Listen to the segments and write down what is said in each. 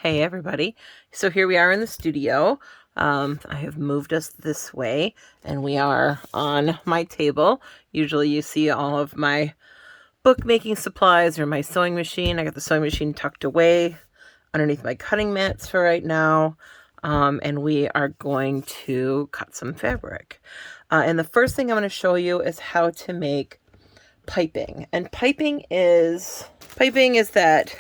Hey everybody. So here we are in the studio. I have moved us this way and we are on my table. Usually you see all of my bookmaking supplies or my sewing machine. I got the sewing machine tucked away underneath my cutting mats for right now. And we are going to cut some fabric. And the first thing I'm going to show you is how to make piping. And piping is that,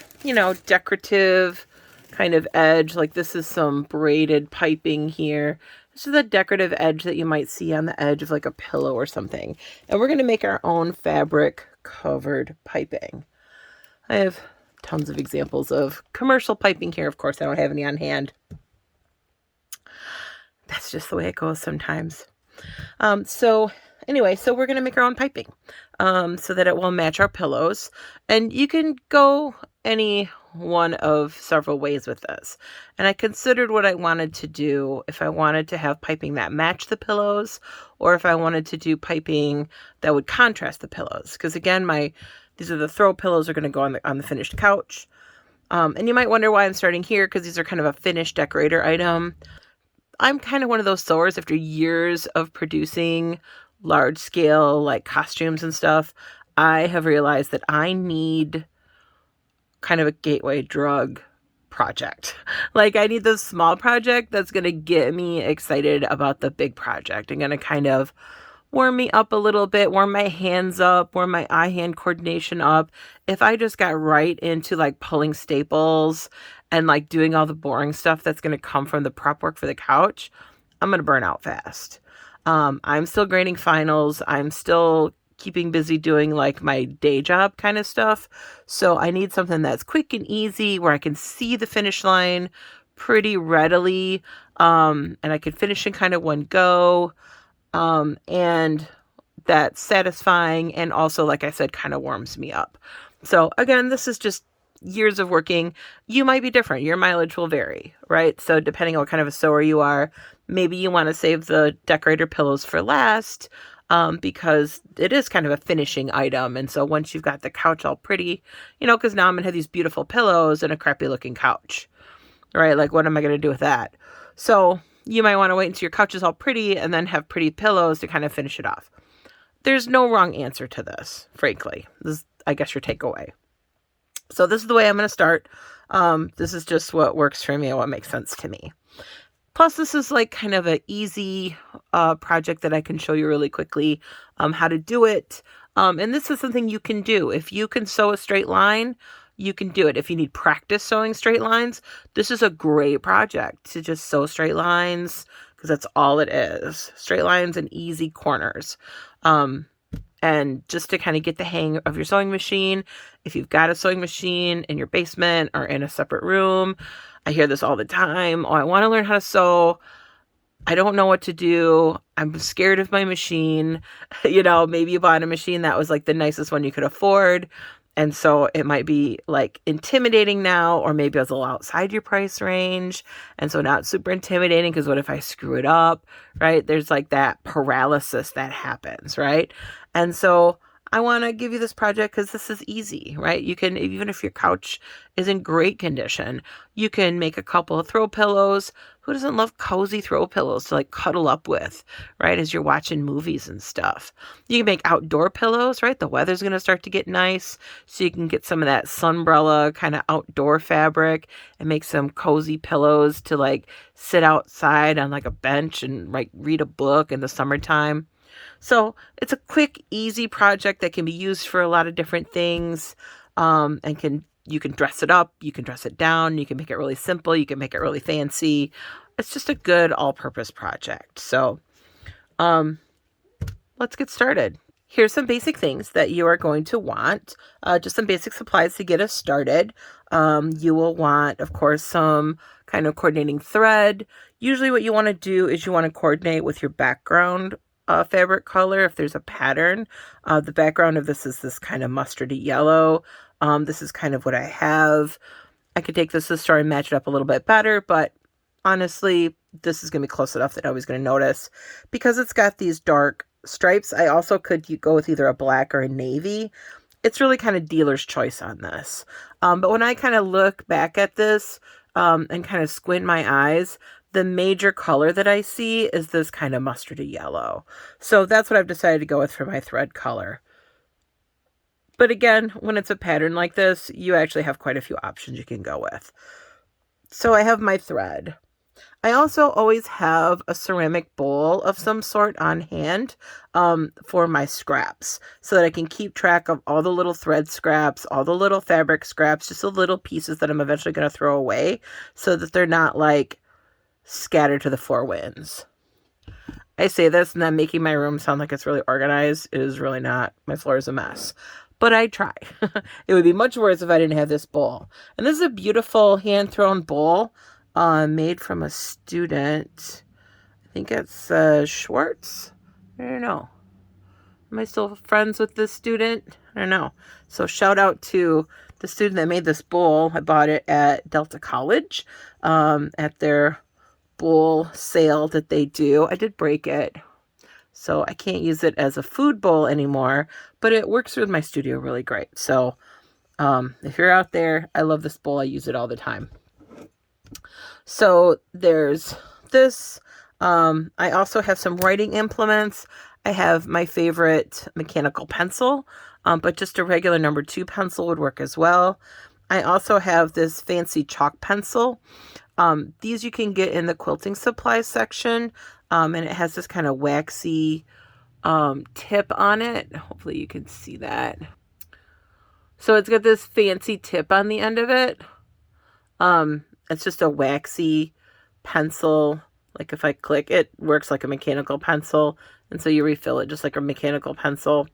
decorative kind of edge. Like this is some braided piping here. This is a decorative edge that you might see on the edge of like a pillow or something. And we're going to make our own fabric covered piping. I have tons of examples of commercial piping here. Of course, I don't have any on hand. That's just the way it goes sometimes. So we're going to make our own piping so that it will match our pillows. And you can go any one of several ways with this. And I considered what I wanted to do, if I wanted to have piping that matched the pillows, or if I wanted to do piping that would contrast the pillows. Because again, these are the throw pillows are going to go on the finished couch. And you might wonder why I'm starting here, because these are kind of a finished decorator item. I'm kind of one of those sewers, after years of producing large scale like costumes and stuff, I have realized that I need kind of a gateway drug project. Like I need this small project that's going to get me excited about the big project and going to kind of warm me up a little bit, warm my hands up, warm my eye-hand coordination up. If I just got right into like pulling staples and like doing all the boring stuff that's going to come from the prep work for the couch, I'm going to burn out fast. I'm still grading finals. I'm still keeping busy doing like my day job kind of stuff. So I need something that's quick and easy where I can see the finish line pretty readily. And I can finish in kind of one go. And that's satisfying. And also, like I said, kind of warms me up. So again, this is just years of working. You might be different. Your mileage will vary, right? So depending on what kind of a sewer you are, maybe you want to save the decorator pillows for last, because it is kind of a finishing item. And so once you've got the couch all pretty, because now I'm going to have these beautiful pillows and a crappy looking couch, right? Like, what am I going to do with that? So you might want to wait until your couch is all pretty and then have pretty pillows to kind of finish it off. There's no wrong answer to this, frankly. This is, I guess, your takeaway. So this is the way I'm going to start. This is just what works for me and what makes sense to me. Plus, this is like kind of an easy project that I can show you really quickly how to do it. And this is something you can do. If you can sew a straight line, you can do it. If you need practice sewing straight lines, this is a great project to just sew straight lines, because that's all it is. Straight lines and easy corners. And just to kind of get the hang of your sewing machine, if you've got a sewing machine in your basement or in a separate room, I hear this all the time. Oh, I want to learn how to sew. I don't know what to do. I'm scared of my machine. Maybe you bought a machine that was like the nicest one you could afford. And so it might be like intimidating now, or maybe it was a little outside your price range. And so now it's super intimidating because what if I screw it up, right? There's like that paralysis that happens, right? And so I want to give you this project because this is easy, right? You can, even if your couch is in great condition, you can make a couple of throw pillows. Who doesn't love cozy throw pillows to like cuddle up with, right? As you're watching movies and stuff. You can make outdoor pillows, right? The weather's going to start to get nice. So you can get some of that sunbrella kind of outdoor fabric and make some cozy pillows to like sit outside on like a bench and like read a book in the summertime. So it's a quick, easy project that can be used for a lot of different things, and you can dress it up, you can dress it down, you can make it really simple, you can make it really fancy. It's just a good all-purpose project. So let's get started. Here's some basic things that you are going to want, just some basic supplies to get us started. You will want, of course, some kind of coordinating thread. Usually what you want to do is you want to coordinate with your background fabric color if there's a pattern. The background of this is this kind of mustardy yellow. This is kind of what I have. I could take this to the store and match it up a little bit better, but honestly, this is going to be close enough that nobody's going to notice. Because it's got these dark stripes, I also could go with either a black or a navy. It's really kind of dealer's choice on this. But when I kind of look back at this, and kind of squint my eyes, the major color that I see is this kind of mustardy yellow. So that's what I've decided to go with for my thread color. But again, when it's a pattern like this, you actually have quite a few options you can go with. So I have my thread. I also always have a ceramic bowl of some sort on hand for my scraps so that I can keep track of all the little thread scraps, all the little fabric scraps, just the little pieces that I'm eventually going to throw away so that they're not like scattered to the four winds. I say this and then making my room sound like it's really organized. It is really not. My floor is a mess. But I try. It would be much worse if I didn't have this bowl. And this is a beautiful hand-thrown bowl made from a student. I think it's Schwartz. I don't know. Am I still friends with this student? I don't know. So shout out to the student that made this bowl. I bought it at Delta College at their bowl sale that they do. I did break it, so I can't use it as a food bowl anymore, but it works with my studio really great. So if you're out there, I love this bowl. I use it all the time. So there's this. I also have some writing implements. I have my favorite mechanical pencil, but just a regular number 2 pencil would work as well. I also have this fancy chalk pencil. These you can get in the quilting supplies section, and it has this kind of waxy tip on it. Hopefully you can see that. So it's got this fancy tip on the end of it. It's just a waxy pencil. Like if I click, it works like a mechanical pencil, and so you refill it just like a mechanical pencil.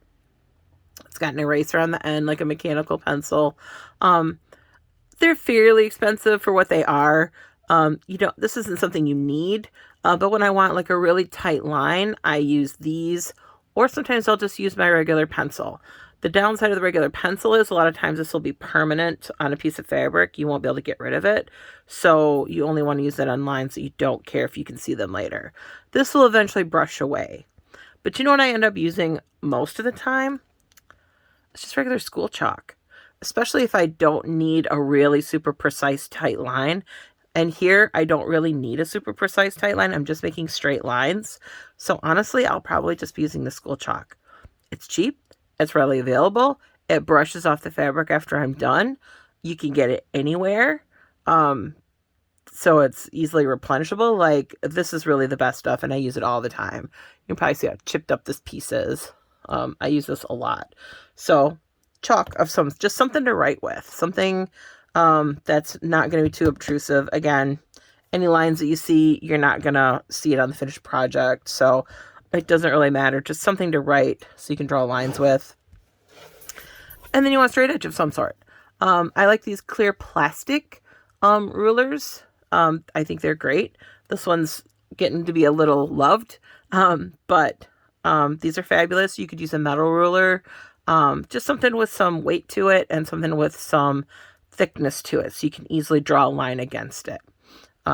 It's got an eraser on the end like a mechanical pencil. They're fairly expensive for what they are. This isn't something you need, but when I want like a really tight line, I use these, or sometimes I'll just use my regular pencil. The downside of the regular pencil is a lot of times this will be permanent on a piece of fabric. You won't be able to get rid of it. So you only want to use it on lines that you don't care if you can see them later. This will eventually brush away. But you know what I end up using most of the time? It's just regular school chalk, especially if I don't need a really super precise tight line. And here I don't really need a super precise tight line. I'm just making straight lines. So honestly, I'll probably just be using the school chalk. It's cheap. It's readily available. It brushes off the fabric after I'm done. You can get it anywhere. So it's easily replenishable. Like, this is really the best stuff, and I use it all the time. You can probably see how chipped up this piece is. I use this a lot. So chalk of just something to write with. Something that's not going to be too obtrusive. Again, any lines that you see, you're not going to see it on the finished project. So it doesn't really matter. Just something to write so you can draw lines with. And then you want a straight edge of some sort. I like these clear plastic rulers. I think they're great. This one's getting to be a little loved. But these are fabulous. You could use a metal ruler. Just something with some weight to it and something with some thickness to it. So you can easily draw a line against it.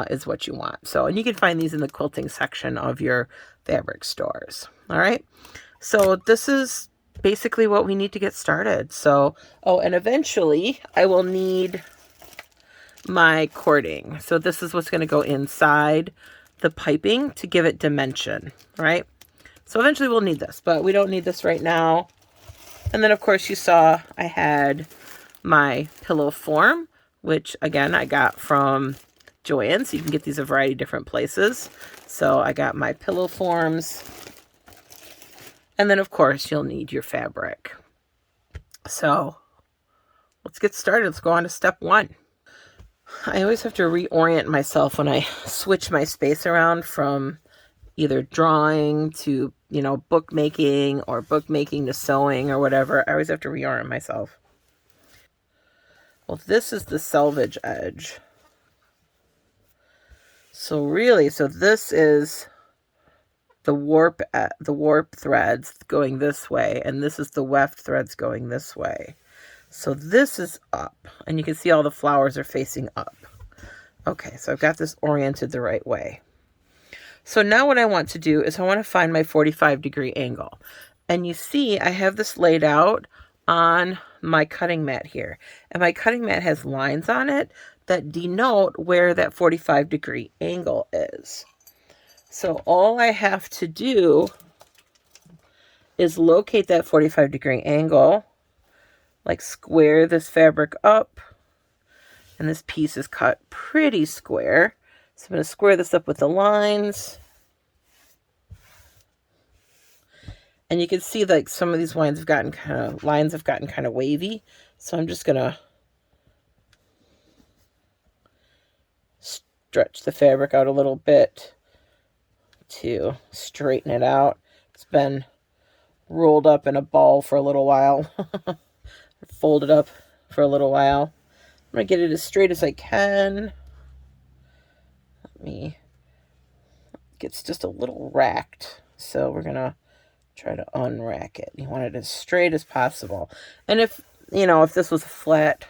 Is what you want. So, and you can find these in the quilting section of your fabric stores. All right. So this is basically what we need to get started. So, and eventually I will need my cording. So this is what's going to go inside the piping to give it dimension, right? So eventually we'll need this, but we don't need this right now. And then of course you saw I had my pillow form, which again, I got from Joann, so you can get these a variety of different places. So I got my pillow forms, and then of course you'll need your fabric. So let's get started. Let's go on to step 1. I always have to reorient myself when I switch my space around from either drawing to, bookmaking, or bookmaking to sewing or whatever. I always have to reorient myself. Well, this is the selvage edge. So this is the warp threads going this way, and this is the weft threads going this way. So this is up, and you can see all the flowers are facing up. Okay, so I've got this oriented the right way. So now what I want to do is I want to find my 45-degree angle. And you see I have this laid out on my cutting mat here. And my cutting mat has lines on it that denote where that 45-degree angle is. So all I have to do is locate that 45-degree angle, like square this fabric up, and this piece is cut pretty square. So I'm going to square this up with the lines. And you can see like some of these lines have gotten kind of wavy. So I'm just going to stretch the fabric out a little bit to straighten it out. It's been rolled up in a ball for a little while. Folded up for a little while. I'm going to get it as straight as I can. It's just a little racked. So we're going to try to unrack it. You want it as straight as possible. And if this was a flat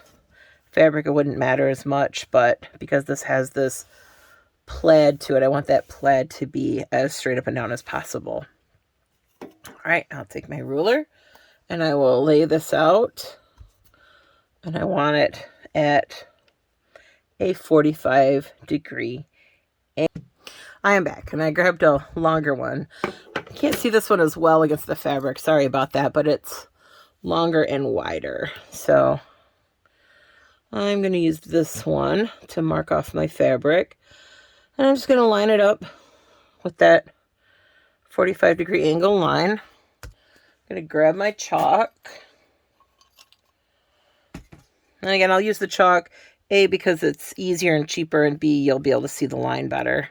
fabric, it wouldn't matter as much, but because this has this plaid to it, I want that plaid to be as straight up and down as possible. All right, I'll take my ruler and I will lay this out, and I want it at a 45-degree angle. I am back, and I grabbed a longer one. I can't see this one as well against the fabric. Sorry about that, but it's longer and wider. So I'm going to use this one to mark off my fabric. And I'm just going to line it up with that 45-degree angle line. I'm going to grab my chalk. And again, I'll use the chalk, A, because it's easier and cheaper, and B, you'll be able to see the line better.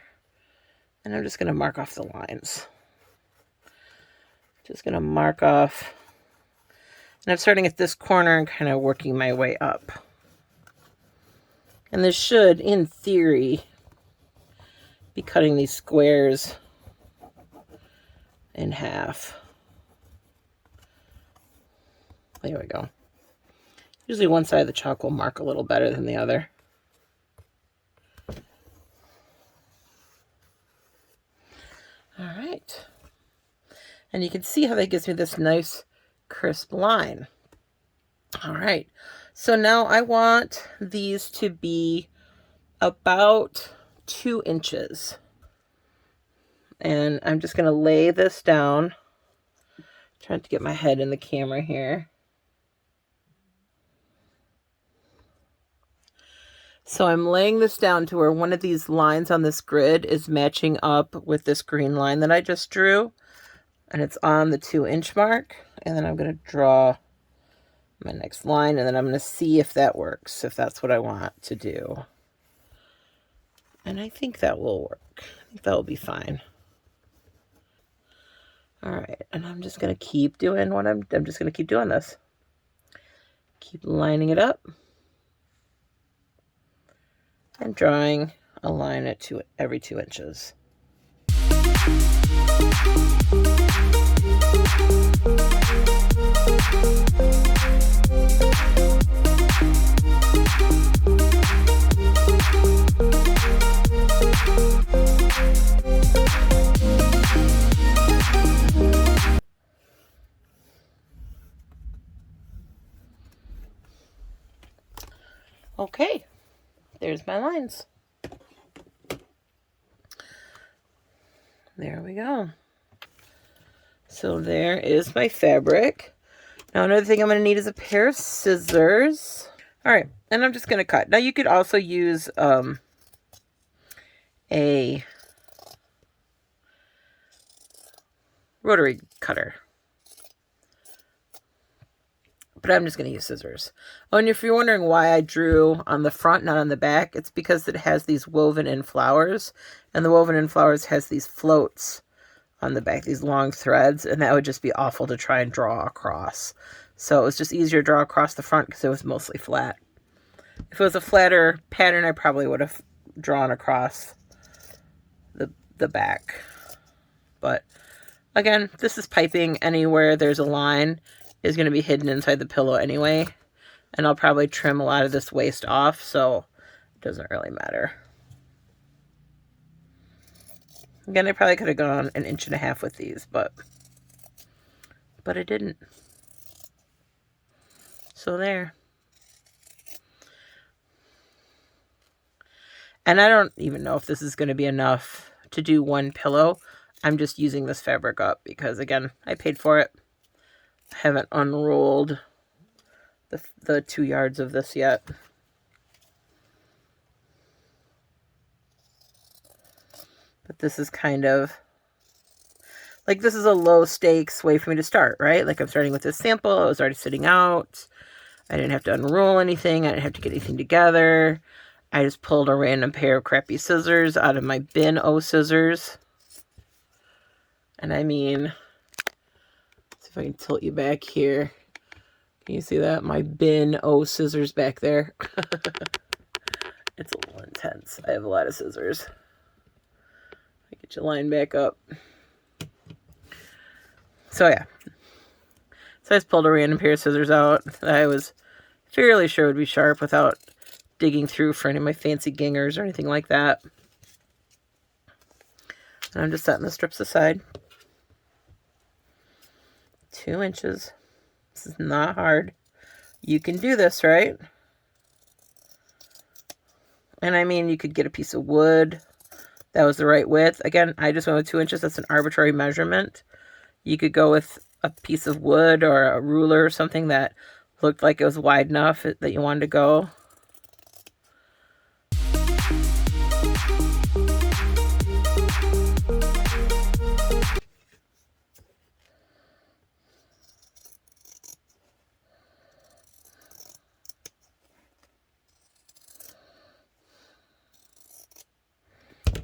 And I'm just going to mark off the lines. Just going to mark off. And I'm starting at this corner and kind of working my way up. And this should, in theory, be cutting these squares in half. There we go. Usually one side of the chalk will mark a little better than the other. All right. And you can see how that gives me this nice crisp line. All right. So now I want these to be about 2 inches. And I'm just going to lay this down. Trying to get my head in the camera here. So I'm laying this down to where one of these lines on this grid is matching up with this green line that I just drew. And it's on the 2-inch mark. And then I'm going to draw my next line, and then I'm going to see if that works, if that's what I want to do. And I think that will work. I think that will be fine. All right, and I'm just going to keep doing what I'm just going to keep doing this. Keep lining it up and drawing a line at every 2 inches. Okay, there's my lines. There we go. So there is my fabric. Now another thing I'm going to need is a pair of scissors. All right, and I'm just going to cut. Now you could also use a rotary cutter. But I'm just going to use scissors. Oh, and if you're wondering why I drew on the front, not on the back, it's because it has these woven in flowers. And the woven in flowers has these floats on the back, these long threads. And that would just be awful to try and draw across. So it was just easier to draw across the front because it was mostly flat. If it was a flatter pattern, I probably would have drawn across the back. But again, this is piping. Anywhere there's a line is going to be hidden inside the pillow anyway. And I'll probably trim a lot of this waste off, so it doesn't really matter. Again, I probably could have gone 1.5 inches with these, but I didn't. So there. And I don't even know if this is going to be enough to do one pillow. I'm just using this fabric up because, again, I paid for it. I haven't unrolled the 2 yards of this yet. But this is kind of, like, this is a low stakes way for me to start, right? Like, I'm starting with this sample. It was already sitting out. I didn't have to unroll anything. I didn't have to get anything together. I just pulled a random pair of crappy scissors out of my bin O scissors. And I mean, see if I can tilt you back here. Can you see that? My bin O scissors back there. It's a little intense. I have a lot of scissors. Get your line back up. So yeah. So I just pulled a random pair of scissors out that I was fairly sure would be sharp without digging through for any of my fancy gingers or anything like that. And I'm just setting the strips aside. 2 inches. This is not hard. You can do this, right? And I mean, you could get a piece of wood that was the right width. Again, I just went with 2 inches. That's an arbitrary measurement. You could go with a piece of wood or a ruler or something that looked like it was wide enough that you wanted to go.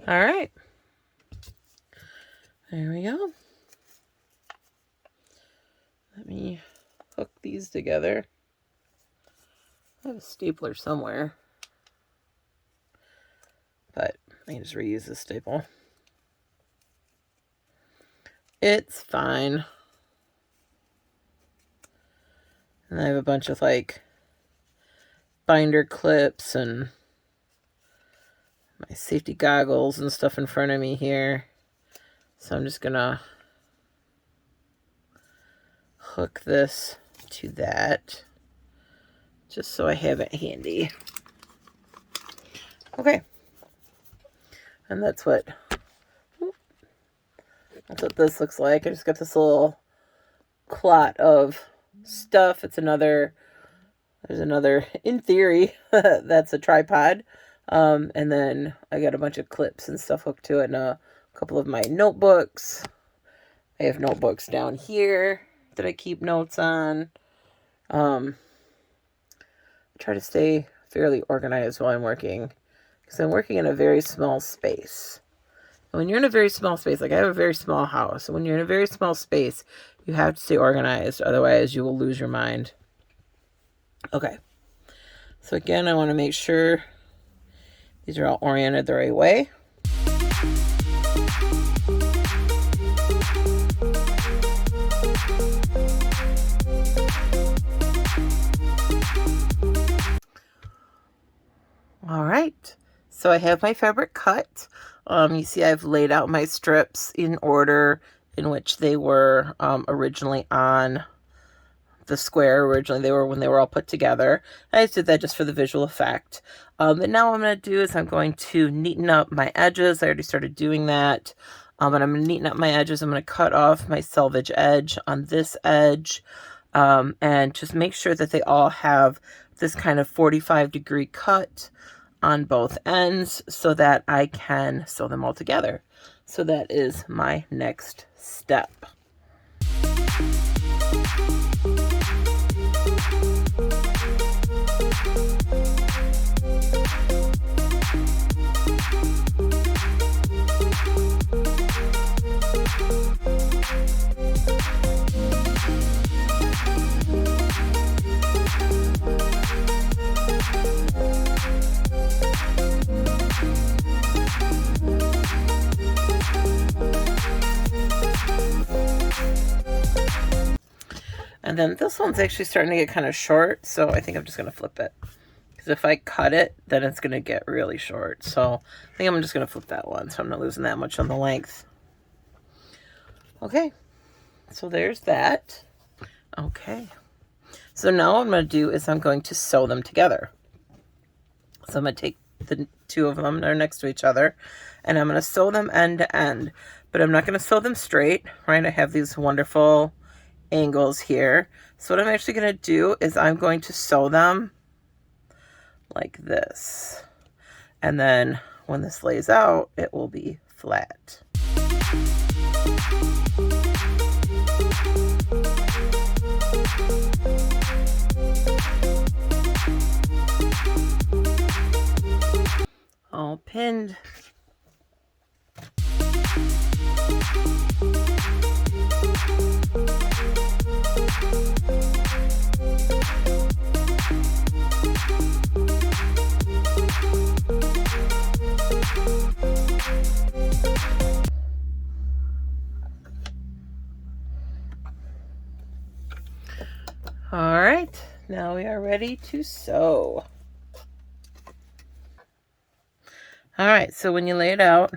All right. There we go. Let me hook these together. I have a stapler somewhere, but I can just reuse this staple. It's fine. And I have a bunch of like binder clips and my safety goggles and stuff in front of me here. So I'm just gonna hook this to that just so I have it handy. Okay. And that's what this looks like. I just got this little clot of stuff. There's another, in theory, that's a tripod. And then I got a bunch of clips and stuff hooked to it and a couple of my notebooks. I have notebooks down here that I keep notes on. I try to stay fairly organized while I'm working because I'm working in a very small space. And when you're in a very small space, like I have a very small house, and when you're in a very small space, you have to stay organized. Otherwise, you will lose your mind. Okay. So again, I want to make sure these are all oriented the right way. All right. So I have my fabric cut. You see I've laid out my strips in order in which they were originally on the square. Originally they were when they were all put together. I just did that just for the visual effect. And now what I'm going to do is I'm going to neaten up my edges. I already started doing that. But I'm going to neaten up my edges. I'm going to cut off my selvage edge on this edge. And just make sure that they all have this kind of 45-degree cut on both ends so that I can sew them all together. So that is my next step. And then this one's actually starting to get kind of short, so I think I'm just going to flip it. Because if I cut it, then it's going to get really short. So I think I'm just going to flip that one, so I'm not losing that much on the length. Okay, so there's that. Okay, so now what I'm going to do is I'm going to sew them together. So I'm going to take two of them. They're next to each other. And I'm going to sew them end to end. But I'm not going to sew them straight, right? I have these wonderful angles here. So what I'm actually going to do is I'm going to sew them like this. And then when this lays out, it will be flat. All pinned. All right, now we are ready to sew. All right, so when you lay it out,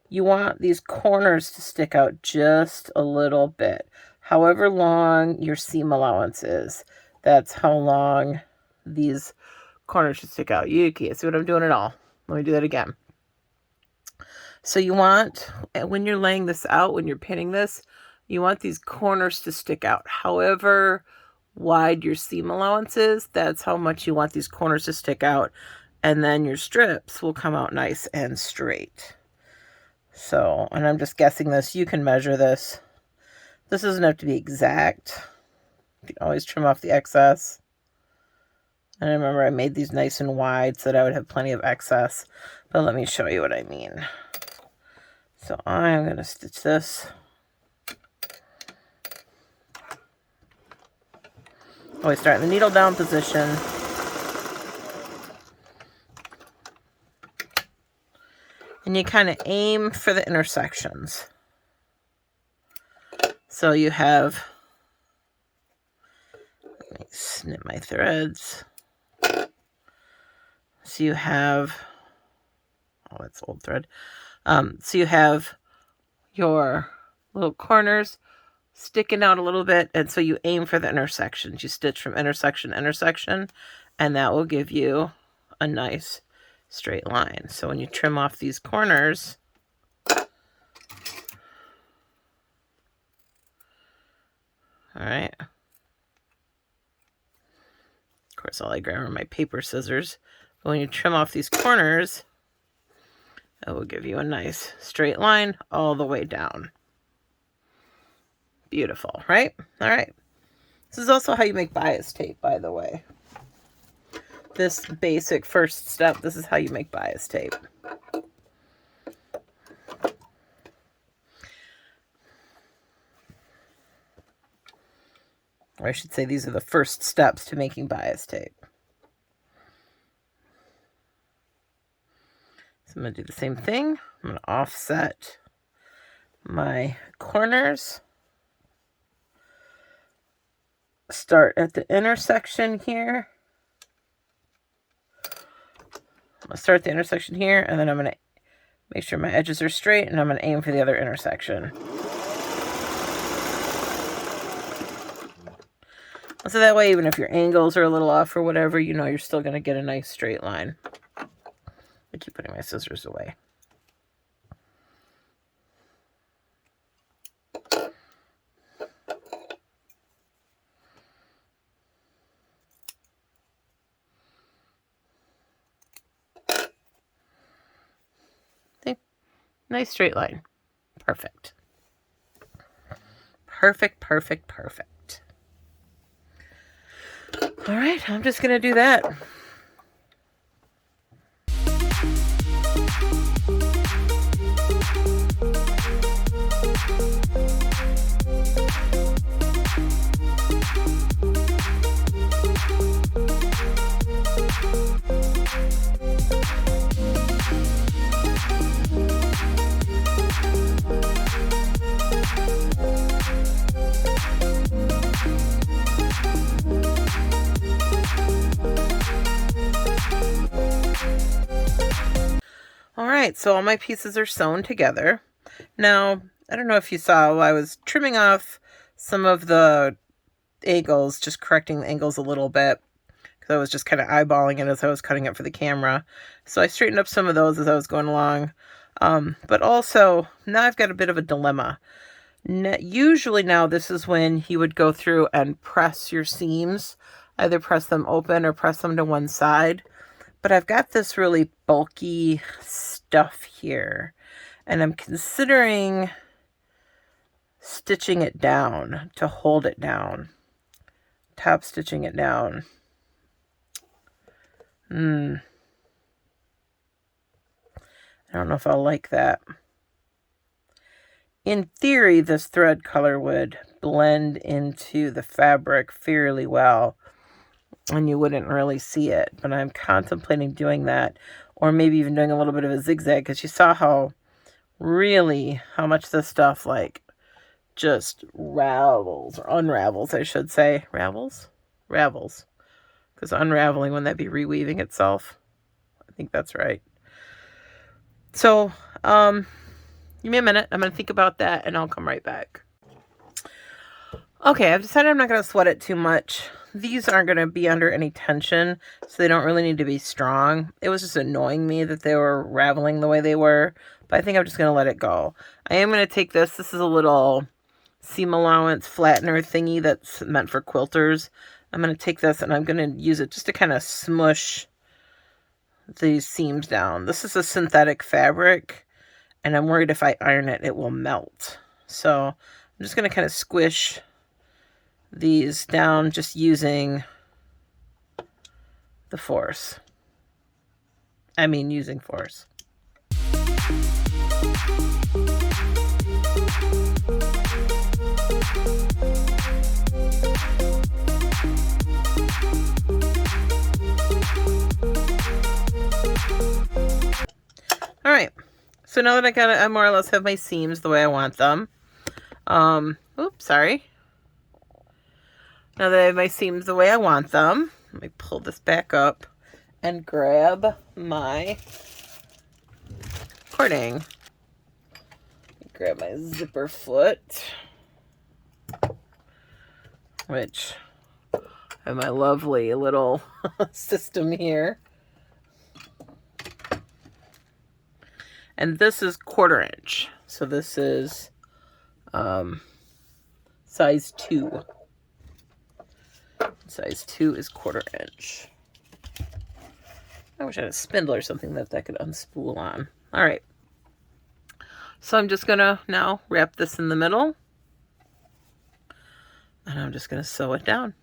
you want these corners to stick out just a little bit. However long your seam allowance is, that's how long these corners should stick out. You can't see what I'm doing at all. Let me do that again. So you want, when you're laying this out, when you're pinning this, you want these corners to stick out. However wide your seam allowance is, that's how much you want these corners to stick out. And then your strips will come out nice and straight. So, and I'm just guessing this. You can measure this. This doesn't have to be exact. You can always trim off the excess. And I remember I made these nice and wide so that I would have plenty of excess. But let me show you what I mean. So I'm going to stitch this. Always start in the needle down position. And you kind of aim for the intersections. So you have, let me snip my threads. So you have, oh, it's old thread. So you have your little corners sticking out a little bit. And so you aim for the intersections. You stitch from intersection to intersection, and that will give you a nice straight line. So when you trim off these corners, all right. Of course, all I grab are my paper scissors. But when you trim off these corners, it will give you a nice straight line all the way down. Beautiful, right? All right. This is also how you make bias tape, by the way. This basic first step, this is how you make bias tape. Or I should say these are the first steps to making bias tape. So I'm going to do the same thing. I'm going to offset my corners. Start at the intersection here. I'm going to start at the intersection here, and then I'm going to make sure my edges are straight, and I'm going to aim for the other intersection. So that way, even if your angles are a little off or whatever, you know you're still going to get a nice straight line. I keep putting my scissors away. See? Nice straight line. Perfect. Perfect, perfect, perfect. All right, I'm just going to do that. So all my pieces are sewn together. Now, I don't know if you saw, I was trimming off some of the angles, just correcting the angles a little bit, because I was just kind of eyeballing it as I was cutting it for the camera. So I straightened up some of those as I was going along. But also, now I've got a bit of a dilemma. Usually now this is when you would go through and press your seams, either press them open or press them to one side. But I've got this really bulky stuff here, and I'm considering stitching it down to hold it down. Top stitching it down. I don't know if I'll like that. In theory, this thread color would blend into the fabric fairly well, and you wouldn't really see it. But I'm contemplating doing that, or maybe even doing a little bit of a zigzag, because you saw how much this stuff like just ravels, or unravels, I should say. Ravels? Ravels. Because unraveling, wouldn't that be reweaving itself? I think that's right. So, give me a minute. I'm going to think about that, and I'll come right back. Okay, I've decided I'm not going to sweat it too much. These aren't going to be under any tension, so they don't really need to be strong. It was just annoying me that they were raveling the way they were, but I think I'm just going to let it go. I am going to take this. This is a little seam allowance flattener thingy that's meant for quilters. I'm going to take this, and I'm going to use it just to kind of smush these seams down. This is a synthetic fabric, and I'm worried if I iron it, it will melt. So I'm just going to kind of squish these down just using the force. Using force. All right. So now that I more or less have my seams the way I want them. Oops, sorry. Now that I have my seams the way I want them, let me pull this back up and grab my cording. Grab my zipper foot, which I have my lovely little system here. And this is 1/4 inch. So this is size 2. Size 2 is 1/4 inch. I wish I had a spindle or something that I could unspool on. All right. So I'm just going to now wrap this in the middle. And I'm just going to sew it down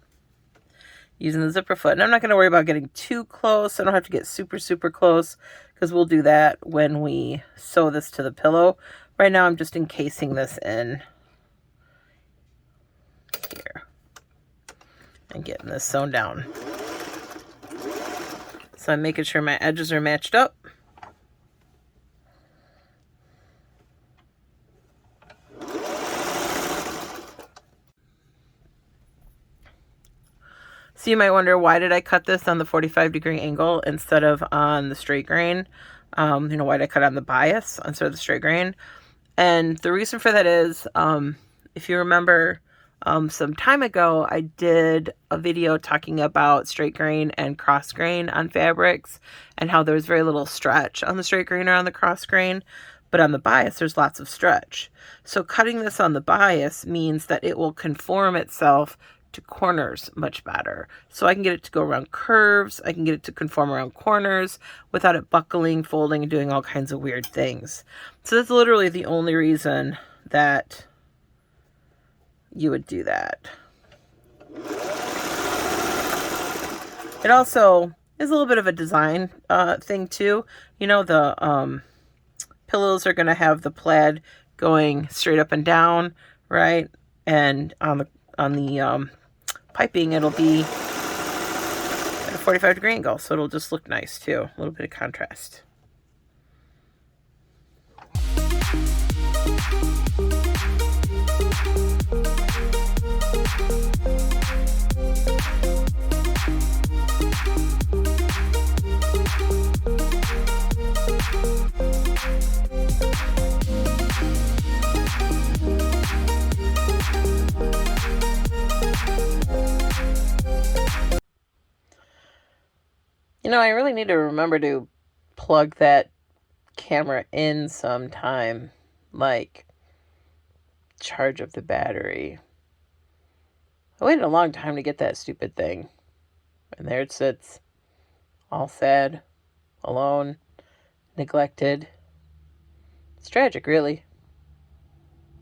using the zipper foot. And I'm not going to worry about getting too close. I don't have to get super, super close, because we'll do that when we sew this to the pillow. Right now I'm just encasing this in here and getting this sewn down. So I'm making sure my edges are matched up. So you might wonder, why did I cut this on the 45-degree angle instead of on the straight grain? Why did I cut on the bias instead of the straight grain? And the reason for that is, if you remember, some time ago, I did a video talking about straight grain and cross grain on fabrics, and how there was very little stretch on the straight grain or on the cross grain, but on the bias, there's lots of stretch. So cutting this on the bias means that it will conform itself to corners much better. So I can get it to go around curves. I can get it to conform around corners without it buckling, folding, and doing all kinds of weird things. So that's literally the only reason that you would do that. It also is a little bit of a design thing too. The pillows are going to have the plaid going straight up and down, right? And on the piping, it'll be at a 45-degree angle, so it'll just look nice too. A little bit of contrast. I really need to remember to plug that camera in sometime. Like, charge up the battery. I waited a long time to get that stupid thing. And there it sits, all sad, alone, neglected. It's tragic, really.